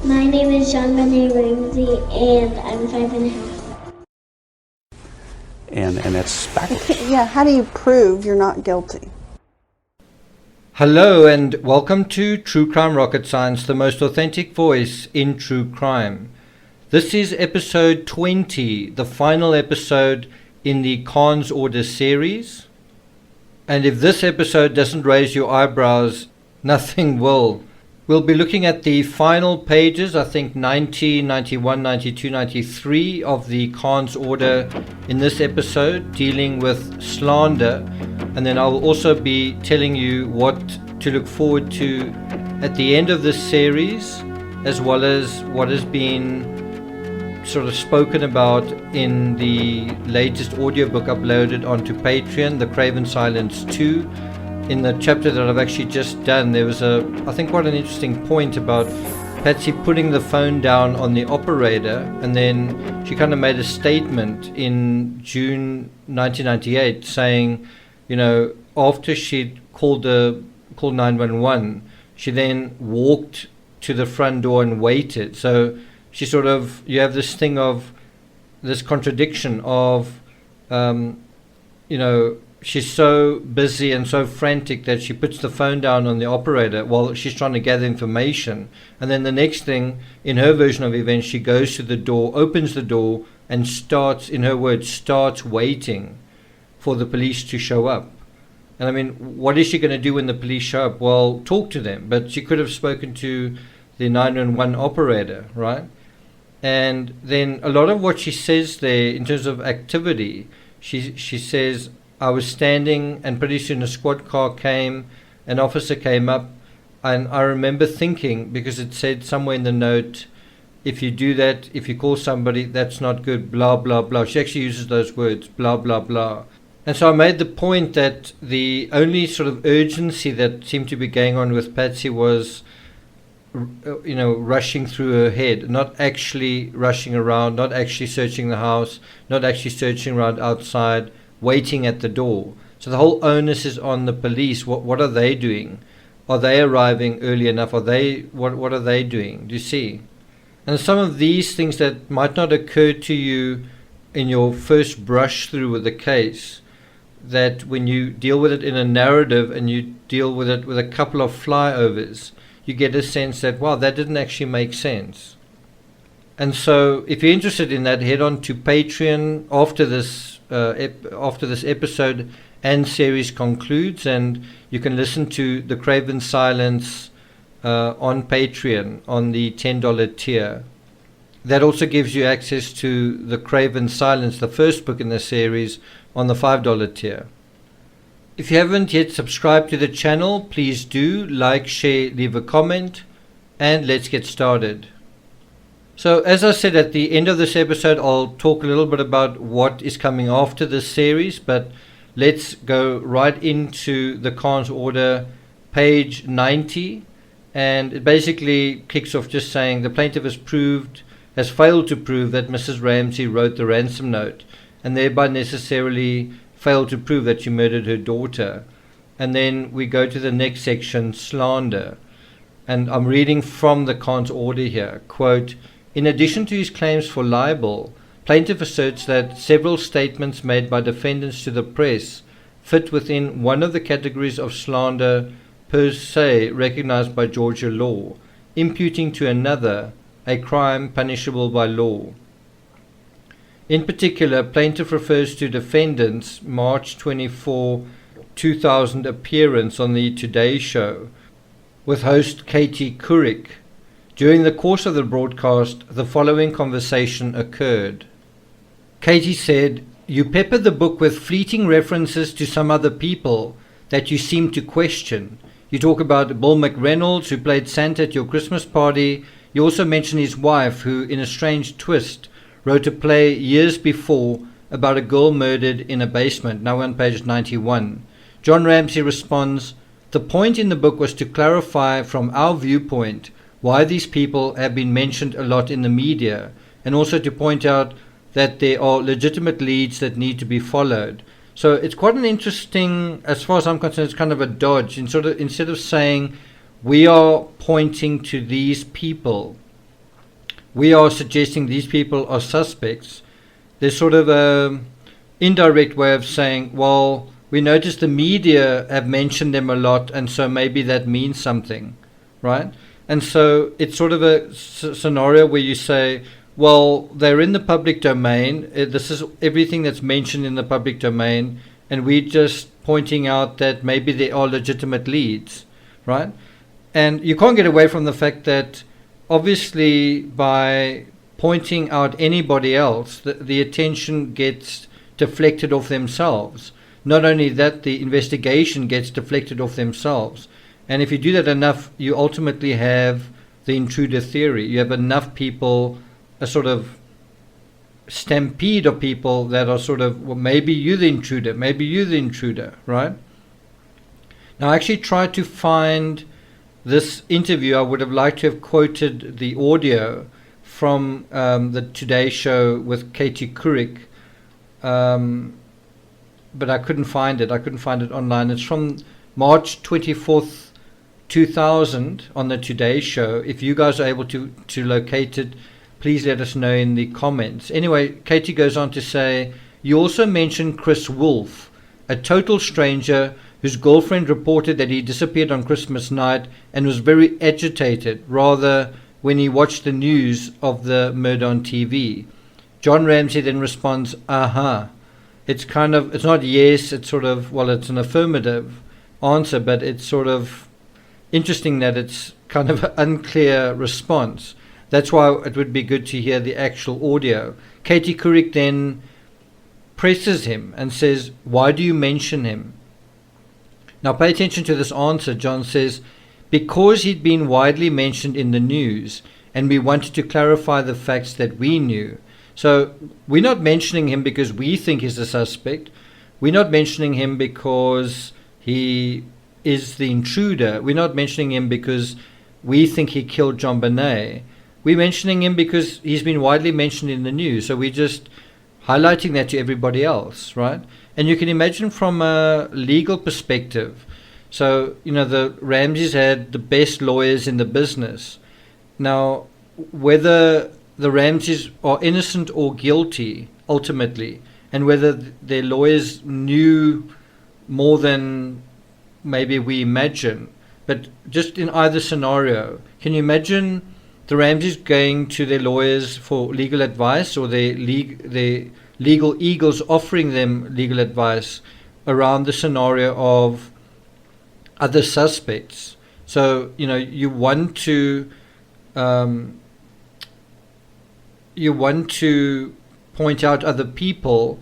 My name is John Ramsey, and I'm 5.5. And that's backwards. Yeah, how do you prove you're not guilty? Hello and welcome to True Crime Rocket Science, the most authentic voice in true crime. This is episode 20, the final episode in the Khan's Order series. And if this episode doesn't raise your eyebrows, nothing will. We'll be looking at the final pages, I think 90, 91, 92, 93 of the Khan's Order in this episode, dealing with slander. And then I'll also be telling you what to look forward to at the end of this series, as well as what has been sort of spoken about in the latest audiobook uploaded onto Patreon, The Craven Silence 2. In the chapter that I've actually just done, there was I think quite an interesting point about Patsy putting the phone down on the operator, and then she kind of made a statement in June 1998 saying, you know, after she'd called 911, she then walked to the front door and waited. So she sort of, you have this thing of this contradiction of, she's so busy and so frantic that she puts the phone down on the operator while she's trying to gather information. And then the next thing, in her version of events, she goes to the door, opens the door, and starts, in her words, starts waiting for the police to show up. And I mean, what is she going to do when the police show up? Well, talk to them. But she could have spoken to the 911 operator, right? And then a lot of what she says there in terms of activity, she says, I was standing and pretty soon a squad car came, an officer came up, and I remember thinking, because it said somewhere in the note, if you do that, if you call somebody, that's not good, blah, blah, blah. She actually uses those words, blah, blah, blah. And so I made the point that the only sort of urgency that seemed to be going on with Patsy was, rushing through her head, not actually rushing around, not actually searching the house, not actually searching around outside, waiting at the door. So the whole onus is on the police. What are they doing? Are they arriving early enough? What are they doing? Do you see? And some of these things that might not occur to you in your first brush through with the case, that when you deal with it in a narrative and you deal with it with a couple of flyovers, you get a sense that, wow, that didn't actually make sense. And so if you're interested in that, head on to Patreon after this episode and series concludes, and you can listen to The Craven Silence on Patreon on the $10 tier. That also gives you access to The Craven Silence, the first book in the series, on the $5 tier. If you haven't yet subscribed to the channel, please do like, share, leave a comment, and let's get started. So as I said, at the end of this episode, I'll talk a little bit about what is coming after this series, but let's go right into the Khan's Order, page 90, and it basically kicks off just saying the plaintiff has failed to prove that Mrs. Ramsey wrote the ransom note, and thereby necessarily failed to prove that she murdered her daughter. And then we go to the next section, slander. And I'm reading from the Khan's Order here, quote, in addition to his claims for libel, plaintiff asserts that several statements made by defendants to the press fit within one of the categories of slander per se recognized by Georgia law, imputing to another a crime punishable by law. In particular, plaintiff refers to defendant's March 24, 2000 appearance on the Today Show with host Katie Couric. During the course of the broadcast, the following conversation occurred. Katie said, "You pepper the book with fleeting references to some other people that you seem to question. You talk about Bill McReynolds, who played Santa at your Christmas party. You also mention his wife, who, in a strange twist, wrote a play years before about a girl murdered in a basement," now on page 91. John Ramsey responds, "The point in the book was to clarify from our viewpoint why these people have been mentioned a lot in the media, and also to point out that there are legitimate leads that need to be followed." So it's quite an interesting, as far as I'm concerned, it's kind of a dodge. Instead of saying we are pointing to these people we are suggesting these people are suspects, there's sort of a indirect way of saying, well, we notice the media have mentioned them a lot, and so maybe that means something, right? And so it's sort of a scenario where you say, well, they're in the public domain. This is everything that's mentioned in the public domain, and we're just pointing out that maybe they are legitimate leads, right? And you can't get away from the fact that obviously by pointing out anybody else, the attention gets deflected off themselves. Not only that, the investigation gets deflected off themselves. And if you do that enough, you ultimately have the intruder theory. You have enough people, a sort of stampede of people that are sort of, well, maybe you're the intruder, right? Now, I actually tried to find this interview. I would have liked to have quoted the audio from the Today Show with Katie Couric, but I couldn't find it. I couldn't find it online. It's from March 24th, 2000 on the Today Show. If you guys are able to locate it, please let us know in the comments. Anyway, Katie goes on to say, you also mentioned Chris Wolf, a total stranger whose girlfriend reported that he disappeared on Christmas night and was very agitated, rather when he watched the news of the murder on TV. John Ramsey then responds, It's kind of, it's not yes, it's sort of, well, it's an affirmative answer, but it's sort of interesting that it's kind of an unclear response. That's why it would be good to hear the actual audio. Katie Couric then presses him and says, why do you mention him? Now pay attention to this answer. John says, because he'd been widely mentioned in the news and we wanted to clarify the facts that we knew. So we're not mentioning him because we think he's a suspect. We're not mentioning him because he is the intruder. We're not mentioning him because we think he killed John Bonet. We're mentioning him because he's been widely mentioned in the news. So we're just highlighting that to everybody else, right? And you can imagine from a legal perspective. So, you know, the Ramseys had the best lawyers in the business. Now, whether the Ramseys are innocent or guilty, ultimately, and whether their lawyers knew more than maybe we imagine, but just in either scenario, can you imagine the Ramseys going to their lawyers for legal advice, or their legal eagles offering them legal advice around the scenario of other suspects? So, you know, you want to point out other people.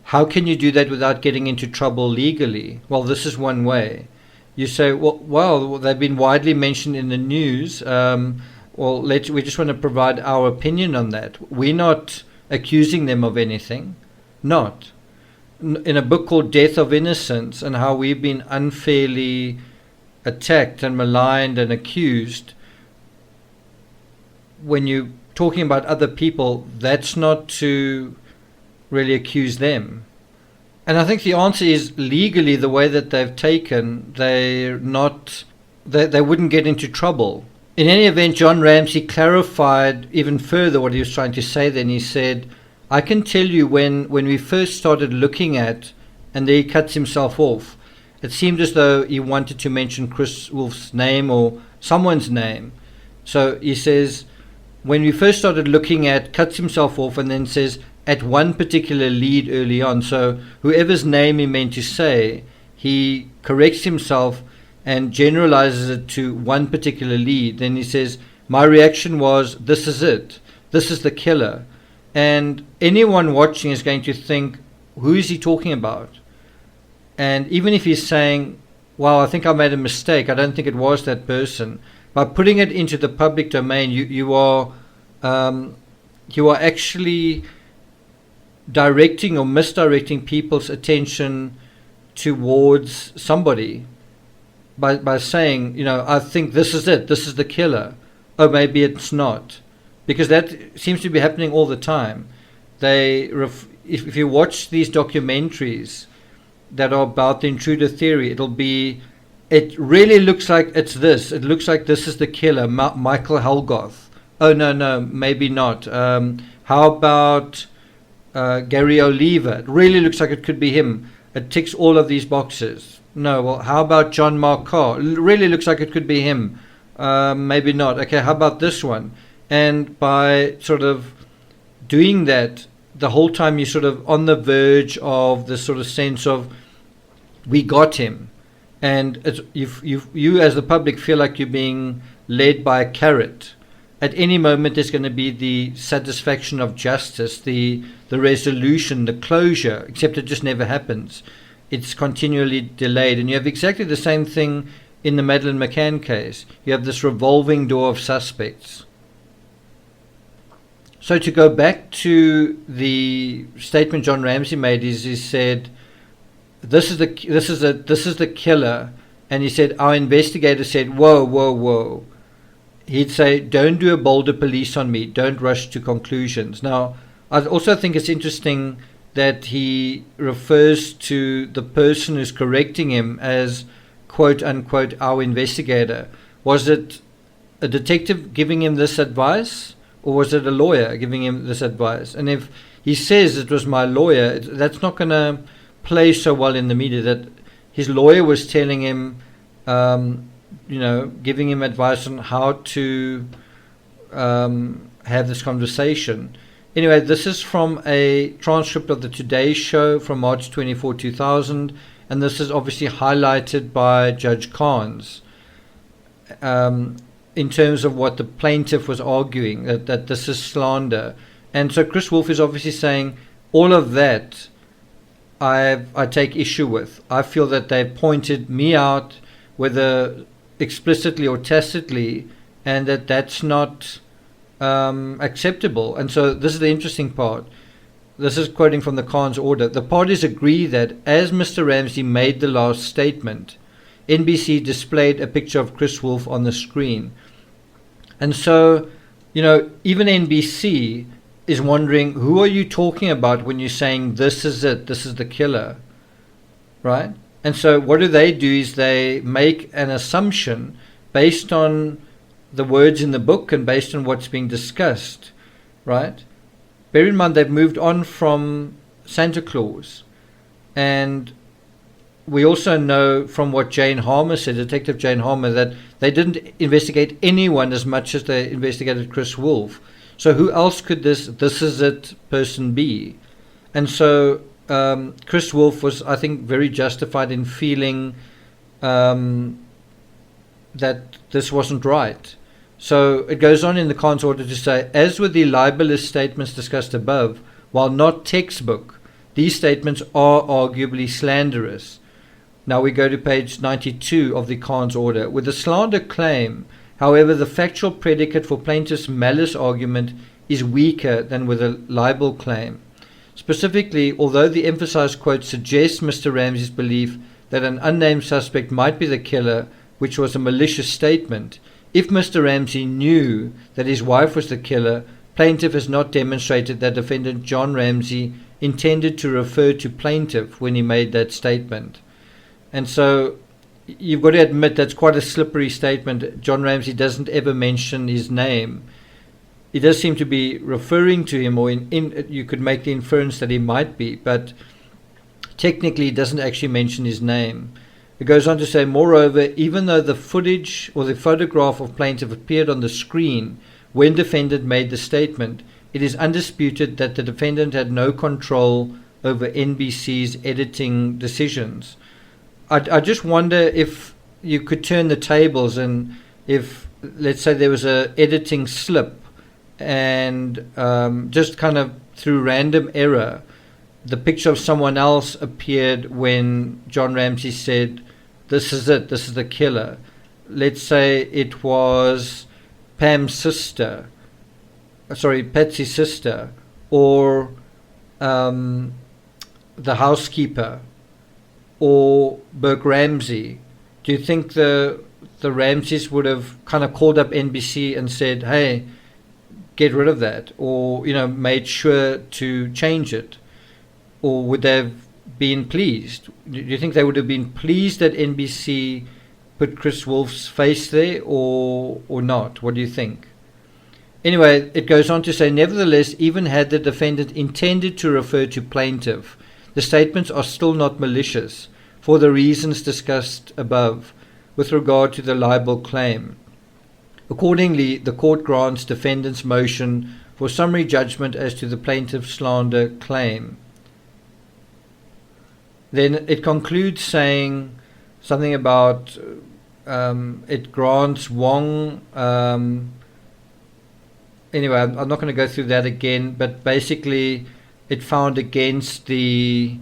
How can you do that without getting into trouble legally? Well, this is one way. You say, well, they've been widely mentioned in the news. We just want to provide our opinion on that. We're not accusing them of anything. Not. In a book called Death of Innocence, and how we've been unfairly attacked and maligned and accused, when you're talking about other people, that's not to really accuse them. And I think the answer is, legally, the way that they've taken, they wouldn't get into trouble. In any event, John Ramsey clarified even further what he was trying to say. Then he said, I can tell you when we first started looking at, and there he cuts himself off, it seemed as though he wanted to mention Chris Wolf's name or someone's name. So he says, when we first started looking at, cuts himself off, and then says, at one particular lead early on. So whoever's name he meant to say, he corrects himself and generalizes it to one particular lead. Then he says, my reaction was, this is it. This is the killer. And anyone watching is going to think, who is he talking about? And even if he's saying, wow, I think I made a mistake, I don't think it was that person, by putting it into the public domain, you are actually directing or misdirecting people's attention towards somebody by saying, you know, I think this is it, this is the killer. Oh, maybe it's not. Because that seems to be happening all the time. If you watch these documentaries that are about the intruder theory, it really looks like it's this. It looks like this is the killer, Michael Helgoth, Oh, no, maybe not. How about Gary Oliver? It really looks like it could be him. It ticks all of these boxes. No, well, how about John Mark Carr? Really looks like it could be him. Maybe not. Okay, how about this one? And by sort of doing that, the whole time you're sort of on the verge of this sort of sense of, we got him. And it's, you as the public feel like you're being led by a carrot. At any moment there's going to be the satisfaction of justice, the resolution, the closure, except it just never happens. It's continually delayed. And you have exactly the same thing in the Madeleine McCann case. You have this revolving door of suspects. So to go back to the statement John Ramsey made, is he said, this is the killer, and he said, our investigator said, whoa. He'd say, don't do a bolder police on me, don't rush to conclusions. Now, I also think it's interesting that he refers to the person who's correcting him as quote unquote our investigator. Was it a detective giving him this advice, or was it a lawyer giving him this advice? And if he says it was my lawyer, that's not going to play so well in the media, that his lawyer was telling him, giving him advice on how to have this conversation. Anyway, this is from a transcript of the Today Show from March 24, 2000, and this is obviously highlighted by Judge Carnes in terms of what the plaintiff was arguing, that this is slander. And so Chris Wolf is obviously saying, all of that I take issue with. I feel that they pointed me out, whether explicitly or tacitly, and that's not acceptable. And so this is the interesting part. This is quoting from the Khan's order. The parties agree that as Mr. Ramsey made the last statement, NBC displayed a picture of Chris Wolf on the screen. And so, even NBC is wondering, who are you talking about when you're saying this is it, this is the killer, right? And so what do? Is they make an assumption based on the words in the book and based on what's being discussed, right? Bear in mind they've moved on from Santa Claus. And we also know from what Jane Harmer said, Detective Jane Harmer, that they didn't investigate anyone as much as they investigated Chris Wolf. So who else could this is it person be? And so Chris Wolf was, I think, very justified in feeling that this wasn't right. So it goes on in the Khan's order to say, as with the libelous statements discussed above, while not textbook, these statements are arguably slanderous. Now we go to page 92 of the Khan's order. With the slander claim, however, the factual predicate for plaintiff's malice argument is weaker than with a libel claim. Specifically, although the emphasized quote suggests Mr. Ramsey's belief that an unnamed suspect might be the killer, which was a malicious statement, if Mr. Ramsey knew that his wife was the killer, plaintiff has not demonstrated that defendant John Ramsey intended to refer to plaintiff when he made that statement. And so you've got to admit that's quite a slippery statement. John Ramsey doesn't ever mention his name. He does seem to be referring to him, or you could make the inference that he might be, but technically he doesn't actually mention his name. It goes on to say, moreover, even though the footage or the photograph of plaintiff appeared on the screen when defendant made the statement, it is undisputed that the defendant had no control over NBC's editing decisions. I just wonder if you could turn the tables, and if, let's say, there was a editing slip, and just kind of through random error, the picture of someone else appeared when John Ramsey said, this is it, this is the killer. Let's say it was Patsy's sister, or the housekeeper, or Burke Ramsey. Do you think the Ramseys would have kind of called up NBC and said, hey, get rid of that, or made sure to change it? Or would they have been pleased? Do you think they would have been pleased that NBC put Chris Wolf's face there, or not? What do you think? Anyway, it goes on to say, nevertheless, even had the defendant intended to refer to plaintiff, the statements are still not malicious for the reasons discussed above with regard to the libel claim. Accordingly, the court grants defendant's motion for summary judgment as to the plaintiff's slander claim. Then it concludes saying something about it grants Wong. Anyway, I'm not going to go through that again, but basically it found against the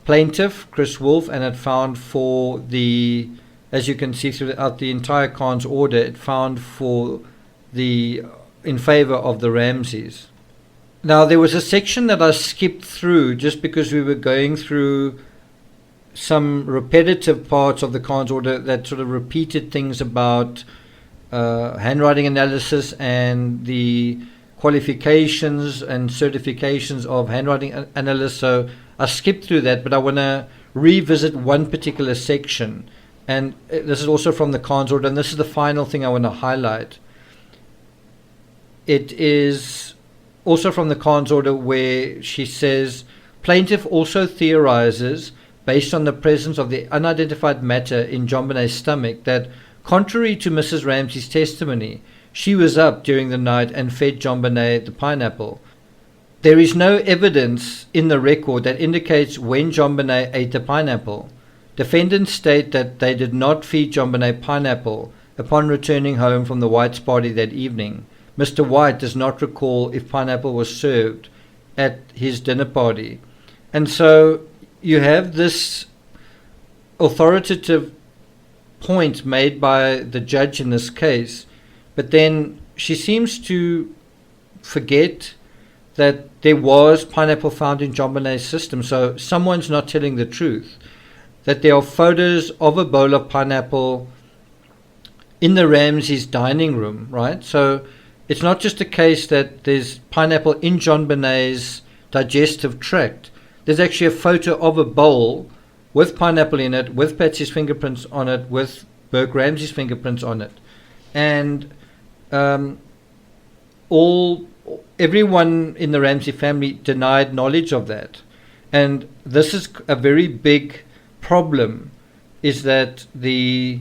plaintiff, Chris Wolf, and it found for the, as you can see throughout the entire Khan's order, it found for the, in favor of the Ramseys. Now, there was a section that I skipped through just because we were going through some repetitive parts of the Khan's order that sort of repeated things about handwriting analysis and the qualifications and certifications of handwriting analysts. So I skipped through that, but I want to revisit one particular section. And this is also from the Khan's order, and this is the final thing I want to highlight. It is also from the Khan's order where she says, plaintiff also theorizes, based on the presence of the unidentified matter in John Bonet's stomach, that contrary to Mrs. Ramsey's testimony, she was up during the night and fed John Bonet the pineapple. There is no evidence in the record that indicates when John Bonet ate the pineapple. Defendants state that they did not feed John Bonet pineapple upon returning home from the White's party that evening. Mr. White does not recall if pineapple was served at his dinner party. And so you have this authoritative point made by the judge in this case, but then she seems to forget that there was pineapple found in John Bonet's system, so someone's not telling the truth. That there are photos of a bowl of pineapple in the Ramsey's dining room, right? So it's not just a case that there's pineapple in John Bonet's digestive tract. There's actually a photo of a bowl with pineapple in it, with Patsy's fingerprints on it, with Burke Ramsey's fingerprints on it. And everyone in the Ramsey family denied knowledge of that. And this is a very big problem, is that the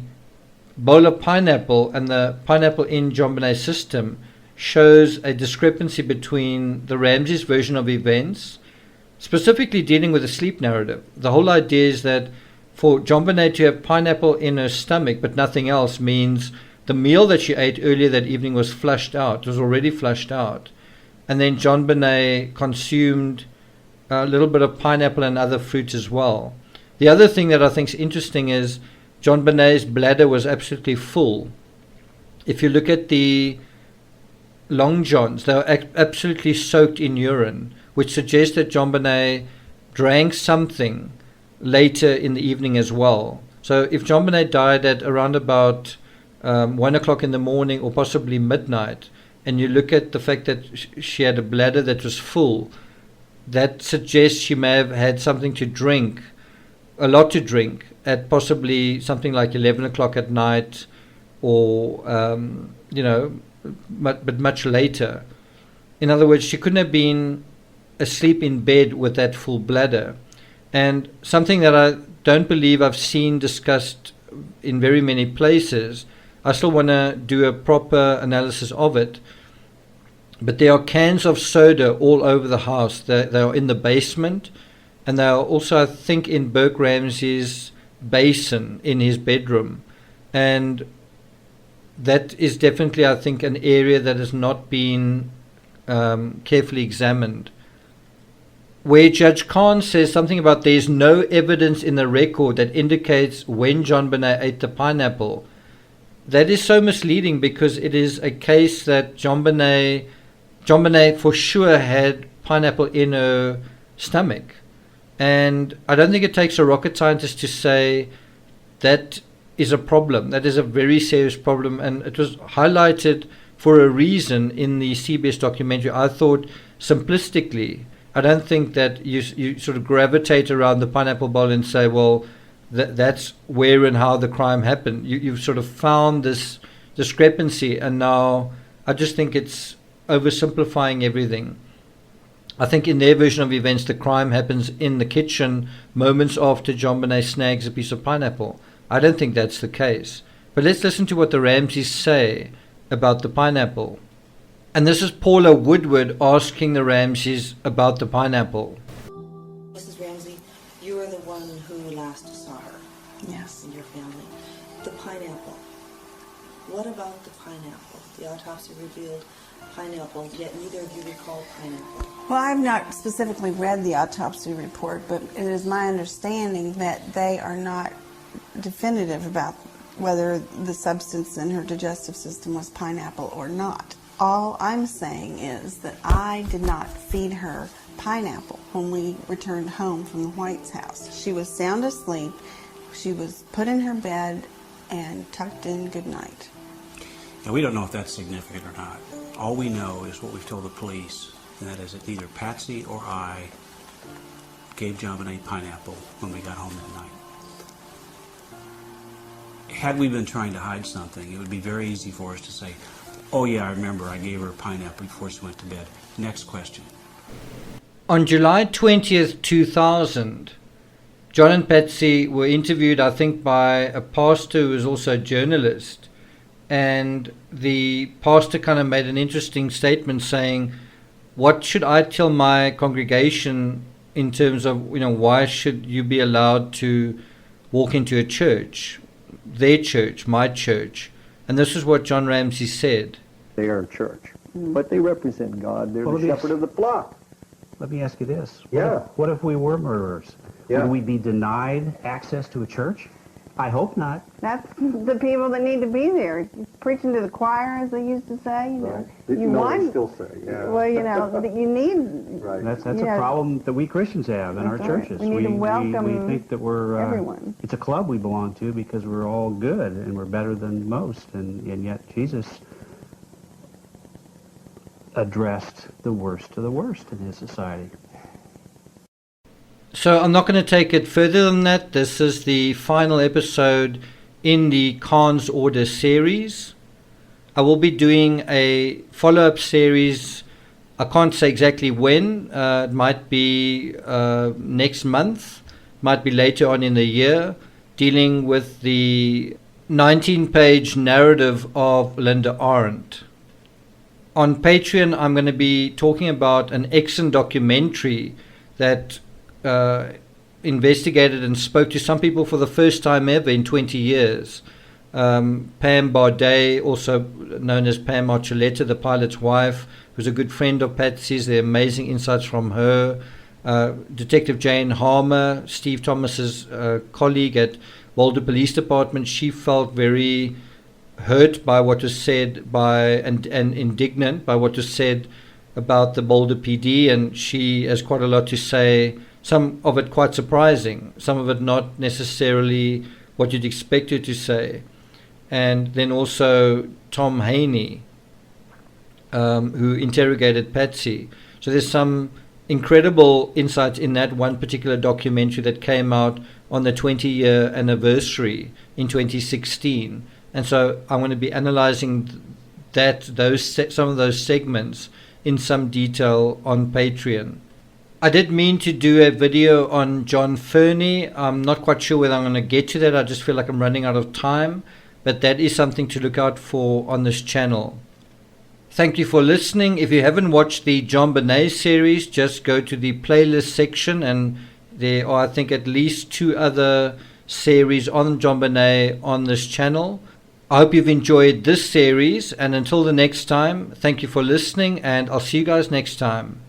bowl of pineapple and the pineapple in John Bonet's system shows a discrepancy between the Ramsey's version of events, specifically dealing with the sleep narrative. The whole idea is that for John Bonet to have pineapple in her stomach but nothing else means the meal that she ate earlier that evening was flushed out. It was already flushed out. And then John Bonet consumed a little bit of pineapple and other fruits as well. The other thing that I think is interesting is John Bonet's bladder was absolutely full. If you look at the long johns, they were absolutely soaked in urine, which suggests that John Bonet drank something later in the evening as well. So if John Bonet died at around about 1 o'clock in the morning or possibly midnight, and you look at the fact that she had a bladder that was full, that suggests she may have had something to drink, a lot to drink, at possibly something like 11 o'clock at night, or, but much later. In other words, she couldn't have been asleep in bed with that full bladder. And something that I don't believe I've seen discussed in very many places, I still want to do a proper analysis of it, but there are cans of soda all over the house. They are in the basement, and they are also, I think, in Burke Ramsey's basin in his bedroom. And that is definitely, I think, an area that has not been carefully examined. Where Judge Khan says something about there's no evidence in the record that indicates when John Bonet ate the pineapple, that is so misleading, because it is a case that John Bonet for sure had pineapple in her stomach. And I don't think it takes a rocket scientist to say that is a problem. That is a very serious problem, and it was highlighted for a reason in the CBS documentary. I thought simplistically, I don't think that you sort of gravitate around the pineapple bowl and say, well, that's where and how the crime happened. You've sort of found this discrepancy, and now I just think it's oversimplifying everything. I think in their version of events, the crime happens in the kitchen moments after John Bonet snags a piece of pineapple. I don't think that's the case. But let's listen to what the Ramseys say about the pineapple. And this is Paula Woodward asking the Ramseys about the pineapple. Mrs. Ramsey, you are the one who last saw her. Yes. And your family. The pineapple. What about the pineapple? The autopsy revealed pineapple, yet neither of you recall pineapple. Well, I've not specifically read the autopsy report, but it is my understanding that they are not definitive about whether the substance in her digestive system was pineapple or not. All I'm saying is that I did not feed her pineapple when we returned home from the White's house. She was sound asleep. She was put in her bed and tucked in good night. And we don't know if that's significant or not. All we know is what we've told the police, and that is that neither Patsy or I gave John Bonet pineapple when we got home that night. Had we been trying to hide something, it would be very easy for us to say, oh yeah, I remember I gave her pineapple before she went to bed. Next question. On July 20th, 2000, John and Patsy were interviewed, I think, by a pastor who was also a journalist. And the pastor kind of made an interesting statement saying, what should I tell my congregation in terms of, why should you be allowed to walk into a church, their church, my church? And this is what John Ramsey said. They are a church, but they represent God. They're the shepherd of the flock. Let me ask you this. Yeah. What if we were murderers? Yeah. Would we be denied access to a church? I hope not. That's the people that need to be there, preaching to the choir, as they used to say. Right. You No, want, they still say, yeah. well, that you need. Right. That's Yeah. a problem that we Christians have in our That's right. churches. We need to welcome we think that we're everyone. It's a club we belong to because we're all good and we're better than most, and yet Jesus addressed the worst of the worst in his society. So I'm not going to take it further than that. This is the final episode in the Khan's Order series. I will be doing a follow-up series. I can't say exactly when. It might be next month, might be later on in the year, dealing with the 19-page narrative of Linda Arendt. On Patreon, I'm going to be talking about an excellent documentary that investigated and spoke to some people for the first time ever in 20 years. Pam Bardet, also known as Pam Archuleta, the pilot's wife, who's a good friend of Patsy's. There are amazing insights from her. Detective Jane Harmer, Steve Thomas's colleague at Boulder Police Department, she felt very hurt by what was said and indignant by what was said about the Boulder PD, and she has quite a lot to say. Some of it quite surprising, some of it not necessarily what you'd expect her to say. And then also Tom Haney, who interrogated Patsy. So there's some incredible insights in that one particular documentary that came out on the 20-year anniversary in 2016. And so I'm going to be analyzing some of those segments in some detail on Patreon. I did mean to do a video on John Fernie. I'm not quite sure whether I'm going to get to that. I just feel like I'm running out of time. But that is something to look out for on this channel. Thank you for listening. If you haven't watched the John Bonet series, just go to the playlist section. And there are, I think, at least 2 other series on John Bonet on this channel. I hope you've enjoyed this series. And until the next time, thank you for listening. And I'll see you guys next time.